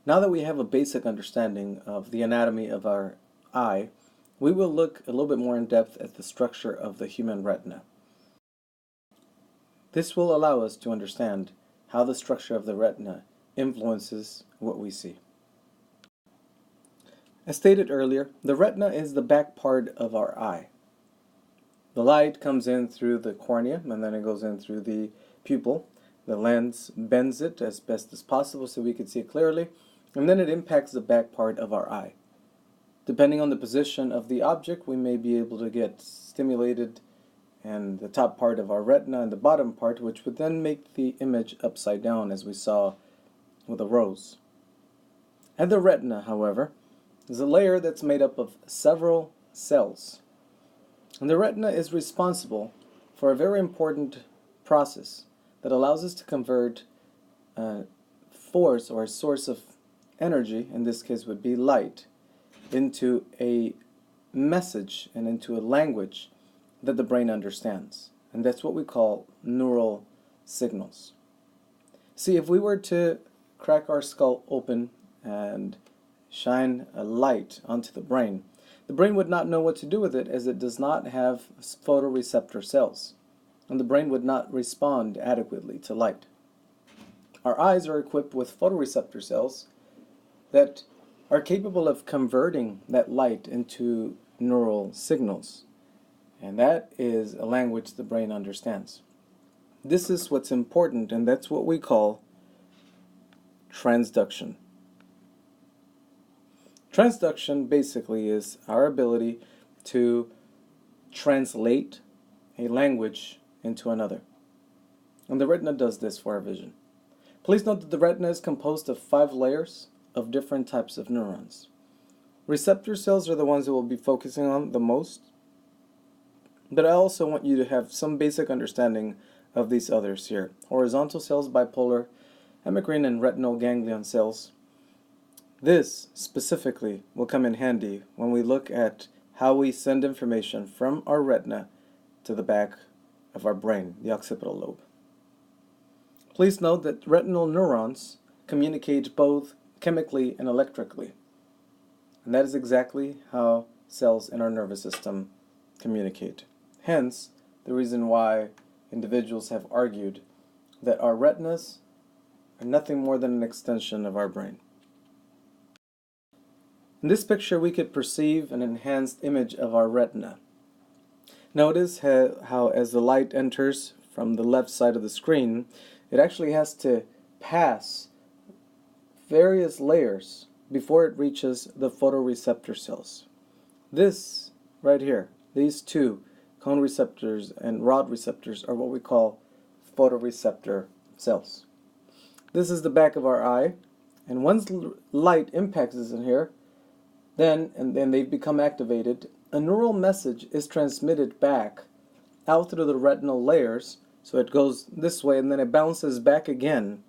Now that we have a basic understanding of the anatomy of our eye, we will look a little bit more in depth at the structure of the human retina. This will allow us to understand how the structure of the retina influences what we see. As stated earlier, the retina is the back part of our eye. The light comes in through the cornea and then it goes in through the pupil. The lens bends it as best as possible so we can see it clearly, and then it impacts the back part of our eye. Depending on the position of the object, we may be able to get stimulated and the top part of our retina and the bottom part, which would then make the image upside down as we saw with a rose. And the retina, however, is a layer that's made up of several cells. And the retina is responsible for a very important process that allows us to convert a force or a source of energy, in this case would be light, into a message and into a language that the brain understands. And that's what we call neural signals. See, if we were to crack our skull open and shine a light onto the brain would not know what to do with it, as it does not have photoreceptor cells, and the brain would not respond adequately to light. Our eyes are equipped with photoreceptor cells that are capable of converting that light into neural signals, and that is a language the brain understands. This is what's important, and that's what we call transduction. Transduction basically is our ability to translate a language into another. And the retina does this for our vision. Please note that the retina is composed of 5 layers of different types of neurons. Receptor cells are the ones that we'll be focusing on the most, but I also want you to have some basic understanding of these others here. Horizontal cells, bipolar, hemicrine, and retinal ganglion cells. This specifically will come in handy when we look at how we send information from our retina to the back of our brain, the occipital lobe. Please note that retinal neurons communicate both chemically and electrically. And that is exactly how cells in our nervous system communicate. Hence, the reason why individuals have argued that our retinas are nothing more than an extension of our brain. In this picture, we could perceive an enhanced image of our retina. Notice how as the light enters from the left side of the screen, it actually has to pass various layers before it reaches the photoreceptor cells. This right here, these two cone receptors and rod receptors are what we call photoreceptor cells. This is the back of our eye, and once light impacts this in here, then they become activated, a neural message is transmitted back out through the retinal layers. So it goes this way and then it bounces back again.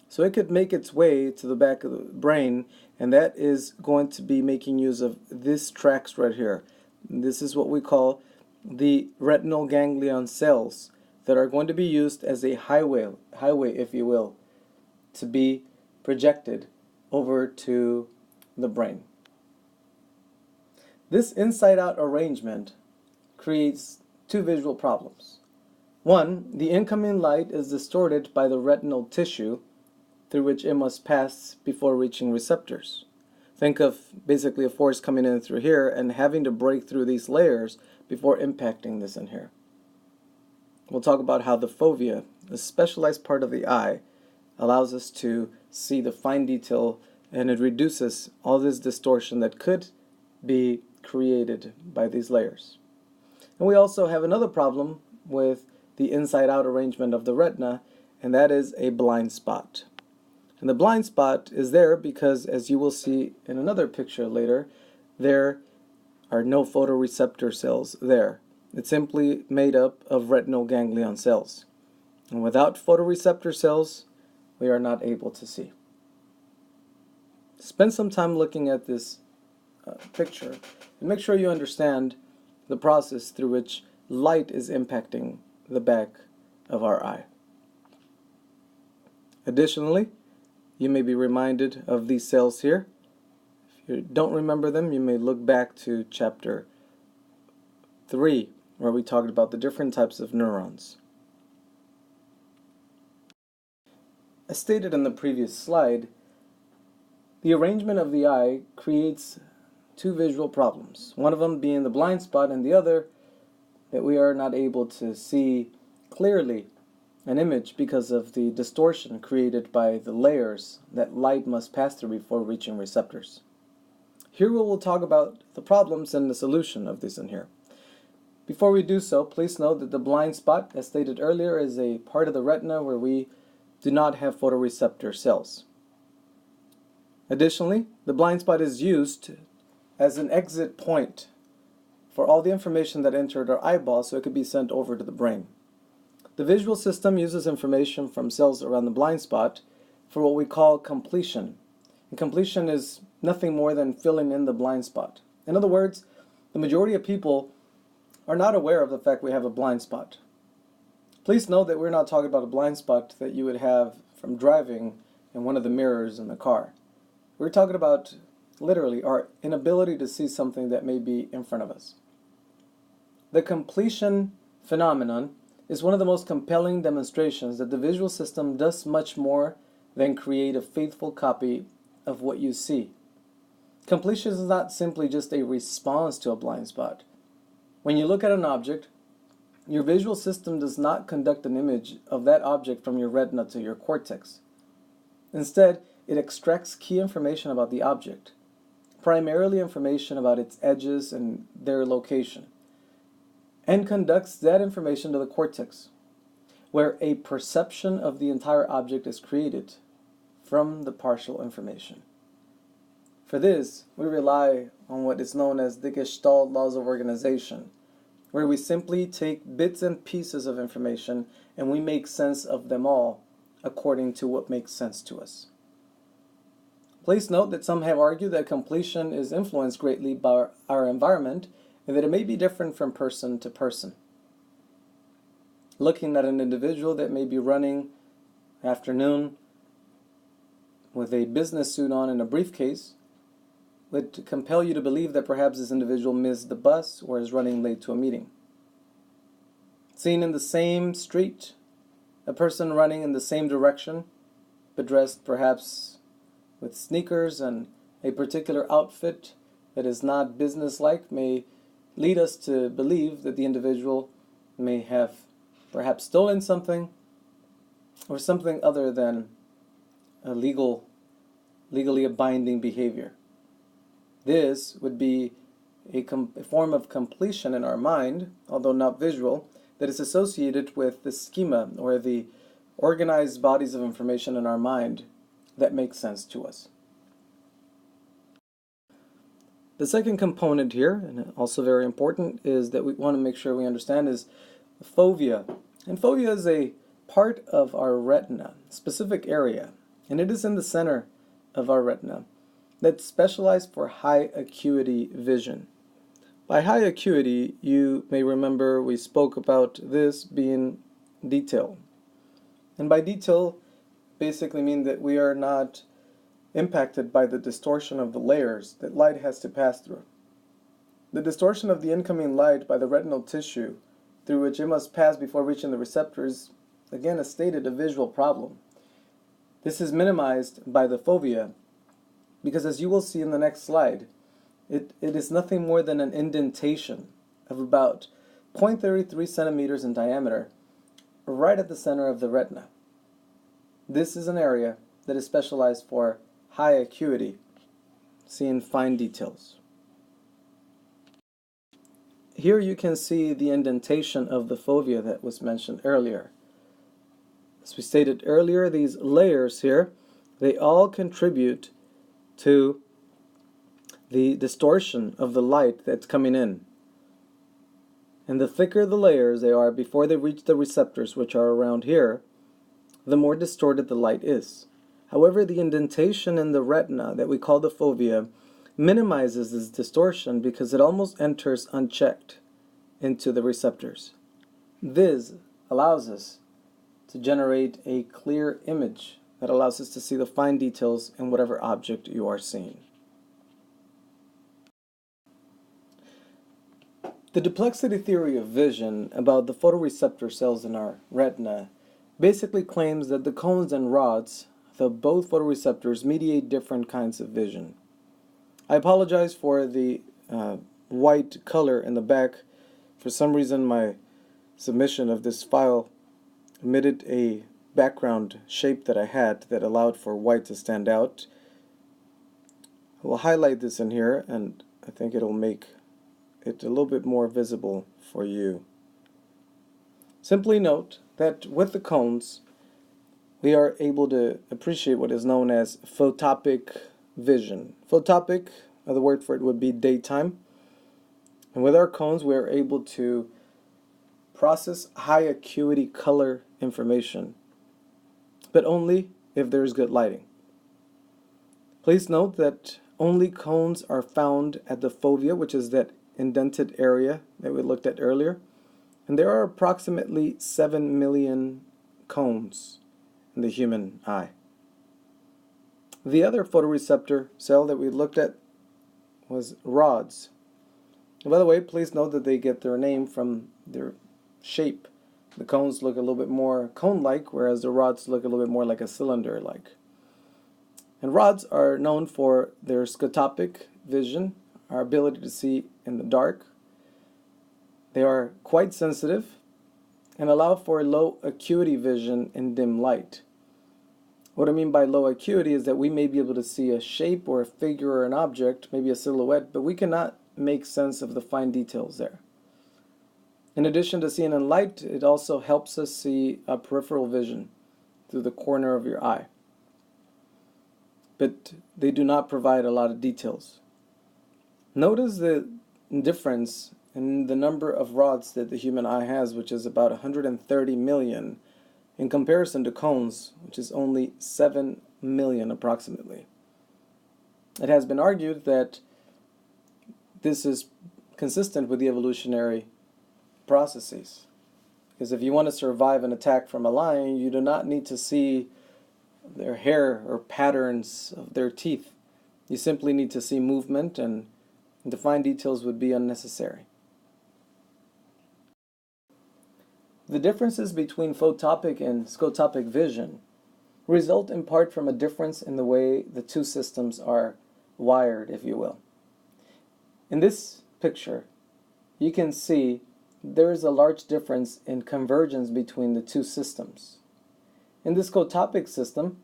So it could make its way to the back of the brain, and that is going to be making use of this tracks right here. This is what we call the retinal ganglion cells that are going to be used as a highway, if you will, to be projected over to the brain. This inside-out arrangement creates 2 visual problems. One, the incoming light is distorted by the retinal tissue through which it must pass before reaching receptors. Think of basically a force coming in through here and having to break through these layers before impacting this in here. We'll talk about how the fovea, a specialized part of the eye, allows us to see the fine detail, and it reduces all this distortion that could be created by these layers. And we also have another problem with the inside-out arrangement of the retina, and that is a blind spot. And the blind spot is there because, as you will see in another picture later, there are no photoreceptor cells there. It's simply made up of retinal ganglion cells. And without photoreceptor cells, we are not able to see. Spend some time looking at this picture and make sure you understand the process through which light is impacting the back of our eye. Additionally, you may be reminded of these cells here. If you don't remember them, you may look back to chapter 3, where we talked about the different types of neurons. As stated in the previous slide, the arrangement of the eye creates two visual problems, one of them being the blind spot and the other that we are not able to see clearly an image because of the distortion created by the layers that light must pass through before reaching receptors. Here we will talk about the problems and the solution of this in here. Before we do so, please note that the blind spot, as stated earlier, is a part of the retina where we do not have photoreceptor cells. Additionally, the blind spot is used as an exit point for all the information that entered our eyeball so it could be sent over to the brain. The visual system uses information from cells around the blind spot for what we call completion. And completion is nothing more than filling in the blind spot. In other words, the majority of people are not aware of the fact we have a blind spot. Please note that we're not talking about a blind spot that you would have from driving in one of the mirrors in the car. We're talking about literally our inability to see something that may be in front of us. The completion phenomenon is one of the most compelling demonstrations that the visual system does much more than create a faithful copy of what you see. Completion is not simply just a response to a blind spot. When you look at an object, your visual system does not conduct an image of that object from your retina to your cortex. Instead, it extracts key information about the object, primarily information about its edges and their location, and conducts that information to the cortex, where a perception of the entire object is created from the partial information. For this, we rely on what is known as the Gestalt laws of organization, where we simply take bits and pieces of information and we make sense of them all according to what makes sense to us. Please note that some have argued that completion is influenced greatly by our environment and that it may be different from person to person. Looking at an individual that may be running afternoon with a business suit on and a briefcase would compel you to believe that perhaps this individual missed the bus or is running late to a meeting. Seen in the same street, a person running in the same direction, but dressed perhaps with sneakers and a particular outfit that is not businesslike, may lead us to believe that the individual may have perhaps stolen something or something other than a legally binding behavior. This would be a form of completion in our mind, although not visual, that is associated with the schema or the organized bodies of information in our mind that make sense to us. The second component here, and also very important, is that we want to make sure we understand is fovea. And fovea is a part of our retina, specific area, and it is in the center of our retina that's specialized for high acuity vision. By high acuity, you may remember we spoke about this being detail. And by detail, basically mean that we are not impacted by the distortion of the layers that light has to pass through. The distortion of the incoming light by the retinal tissue through which it must pass before reaching the receptors, again, as stated, a visual problem. This is minimized by the fovea because, as you will see in the next slide, it is nothing more than an indentation of about 0.33 centimeters in diameter right at the center of the retina. This is an area that is specialized for high acuity, seeing fine details. Here you can see the indentation of the fovea that was mentioned earlier. As we stated earlier, these layers here, they all contribute to the distortion of the light that's coming in. And the thicker the layers they are before they reach the receptors, which are around here, the more distorted the light is. However, the indentation in the retina that we call the fovea minimizes this distortion because it almost enters unchecked into the receptors. This allows us to generate a clear image that allows us to see the fine details in whatever object you are seeing. The duplexity theory of vision about the photoreceptor cells in our retina basically claims that the cones and rods, the both photoreceptors, mediate different kinds of vision. I apologize for the white color in the back. For some reason, my submission of this file omitted a background shape that I had that allowed for white to stand out. I will highlight this in here, and I think it'll make it a little bit more visible for you. Simply note that with the cones, we are able to appreciate what is known as photopic vision. Photopic, the word for it would be daytime. And with our cones, we are able to process high acuity color information, but only if there is good lighting. Please note that only cones are found at the fovea, which is that indented area that we looked at earlier, and there are approximately 7 million cones in the human eye. The other photoreceptor cell that we looked at was rods. And by the way, please note that they get their name from their shape. The cones look a little bit more cone-like, whereas the rods look a little bit more like a cylinder-like. And rods are known for their scotopic vision, our ability to see in the dark. They are quite sensitive and allow for low acuity vision in dim light. What I mean by low acuity is that we may be able to see a shape or a figure or an object, maybe a silhouette, but we cannot make sense of the fine details there. In addition to seeing in light, it also helps us see a peripheral vision through the corner of your eye. But they do not provide a lot of details. Notice the difference in the number of rods that the human eye has, which is about 130 million, in comparison to cones, which is only 7 million approximately. It has been argued that this is consistent with the evolutionary processes. Because if you want to survive an attack from a lion, you do not need to see their hair or patterns of their teeth. You simply need to see movement, and the fine details would be unnecessary. The differences between photopic and scotopic vision result in part from a difference in the way the two systems are wired, if you will. In this picture, you can see there is a large difference in convergence between the two systems. In the scotopic system,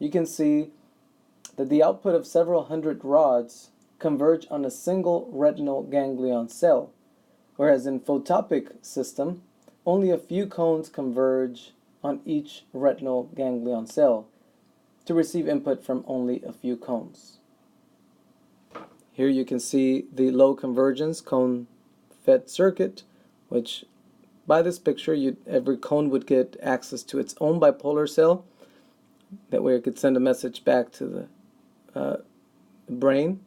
you can see that the output of several hundred rods converge on a single retinal ganglion cell, whereas in photopic system, only a few cones converge on each retinal ganglion cell to receive input from only a few cones. Here you can see the low convergence cone-fed circuit, which by this picture, every cone would get access to its own bipolar cell. That way it could send a message back to the brain.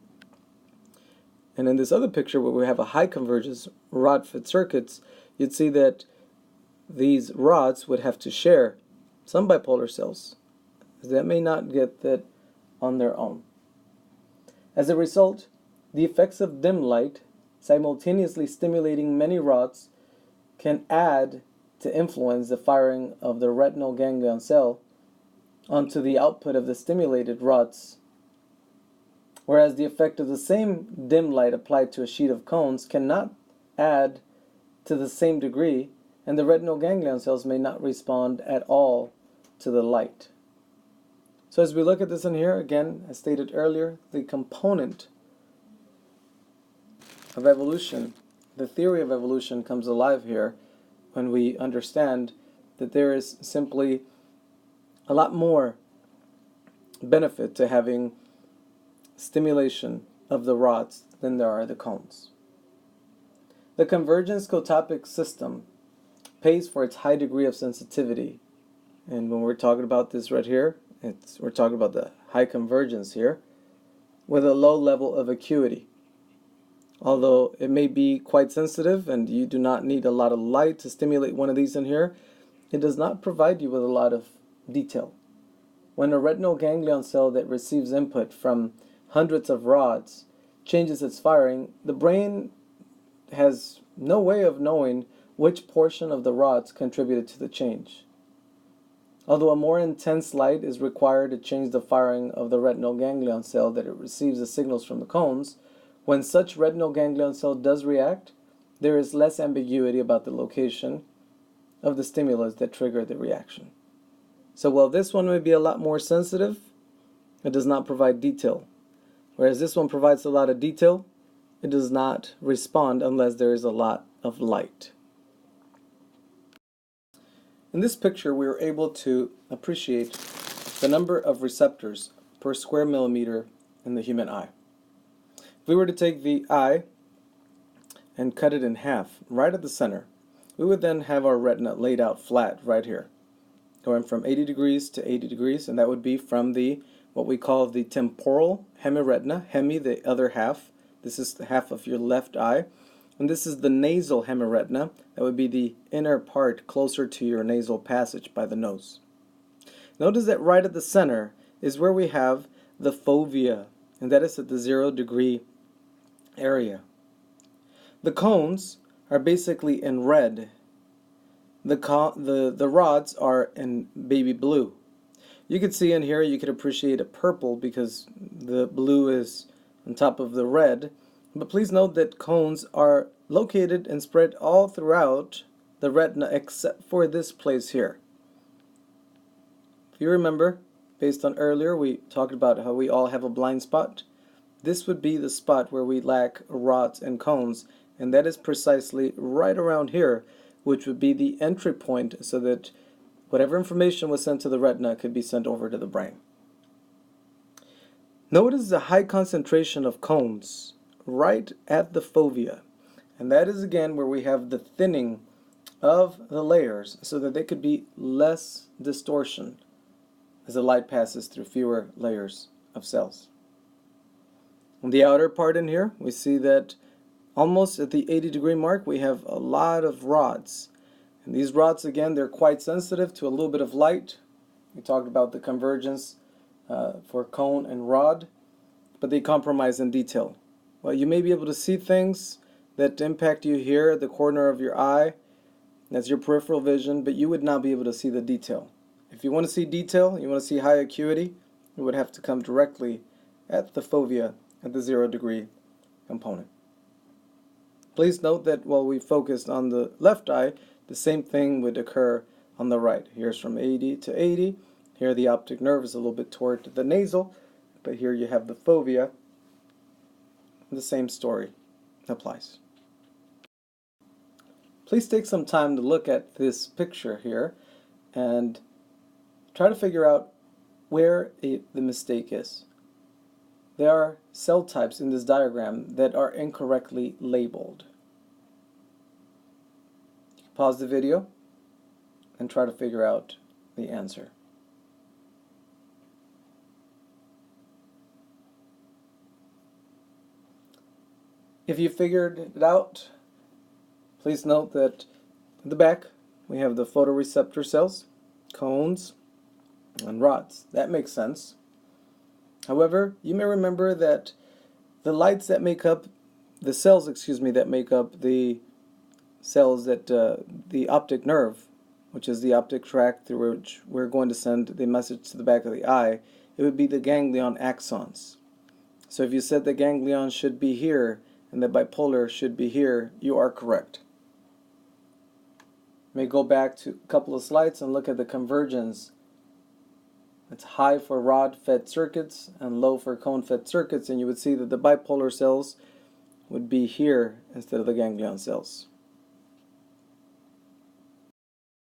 And in this other picture where we have a high convergence rod-fed circuits, you'd see that these rods would have to share some bipolar cells that may not get that on their own. As a result, the effects of dim light simultaneously stimulating many rods can add to influence the firing of the retinal ganglion cell onto the output of the stimulated rods, whereas the effect of the same dim light applied to a sheet of cones cannot add to the same degree, and the retinal ganglion cells may not respond at all to the light. So as we look at this in here, again, as stated earlier, the component of evolution, the theory of evolution comes alive here when we understand that there is simply a lot more benefit to having stimulation of the rods than there are the cones. The convergence scotopic system pays for its high degree of sensitivity. And when we're talking about this right here, we're talking about the high convergence here, with a low level of acuity. Although it may be quite sensitive and you do not need a lot of light to stimulate one of these in here, it does not provide you with a lot of detail. when a retinal ganglion cell that receives input from hundreds of rods changes its firing, the brain has no way of knowing which portion of the rods contributed to the change. Although a more intense light is required to change the firing of the retinal ganglion cell that it receives the signals from the cones, when such retinal ganglion cell does react, there is less ambiguity about the location of the stimulus that triggered the reaction. So while this one may be a lot more sensitive, it does not provide detail. Whereas this one provides a lot of detail, it does not respond unless there is a lot of light. In this picture, we were able to appreciate the number of receptors per square millimeter in the human eye. If we were to take the eye and cut it in half right at the center, we would then have our retina laid out flat right here, going from 80 degrees to 80 degrees, and that would be from the what we call the temporal hemiretina, hemi the other half. This is the half of your left eye. And this is the nasal hemiretina. That would be the inner part closer to your nasal passage by the nose. Notice that right at the center is where we have the fovea, and that is at the 0 degree area. The cones are basically in red. The rods are in baby blue. You could see in here, you could appreciate a purple because the blue is on top of the red. But please note that cones are located and spread all throughout the retina except for this place here. If you remember, based on earlier, we talked about how we all have a blind spot. This would be the spot where we lack rods and cones, and that is precisely right around here, which would be the entry point so that whatever information was sent to the retina could be sent over to the brain. Notice the high concentration of cones right at the fovea, and that is again where we have the thinning of the layers so that there could be less distortion as the light passes through fewer layers of cells. On the outer part in here, we see that almost at the 80 degree mark we have a lot of rods. And these rods, again, they're quite sensitive to a little bit of light. We talked about the convergence for cone and rod, but they compromise in detail. Well, you may be able to see things that impact you here at the corner of your eye. That's your peripheral vision, but you would not be able to see the detail. If you want to see detail, you want to see high acuity, you would have to come directly at the fovea at the 0 degree component. Please note that while we focused on the left eye, the same thing would occur on the right. Here's from 80 to 80. Here the optic nerve is a little bit toward the nasal, but here you have the fovea. The same story applies. Please take some time to look at this picture here and try to figure out where the mistake is. There are cell types in this diagram that are incorrectly labeled. Pause the video and try to figure out the answer. If you figured it out, please note that at the back we have the photoreceptor cells, cones, and rods. That makes sense. However, you may remember that the lights that make up the cells, that make up the cells that the optic nerve, which is the optic tract through which we're going to send the message to the back of the eye, it would be the ganglion axons. So if you said the ganglion should be here and the bipolar should be here, you are correct. You may go back to a couple of slides and look at the convergence. It's high for rod-fed circuits and low for cone-fed circuits, and you would see that the bipolar cells would be here instead of the ganglion cells.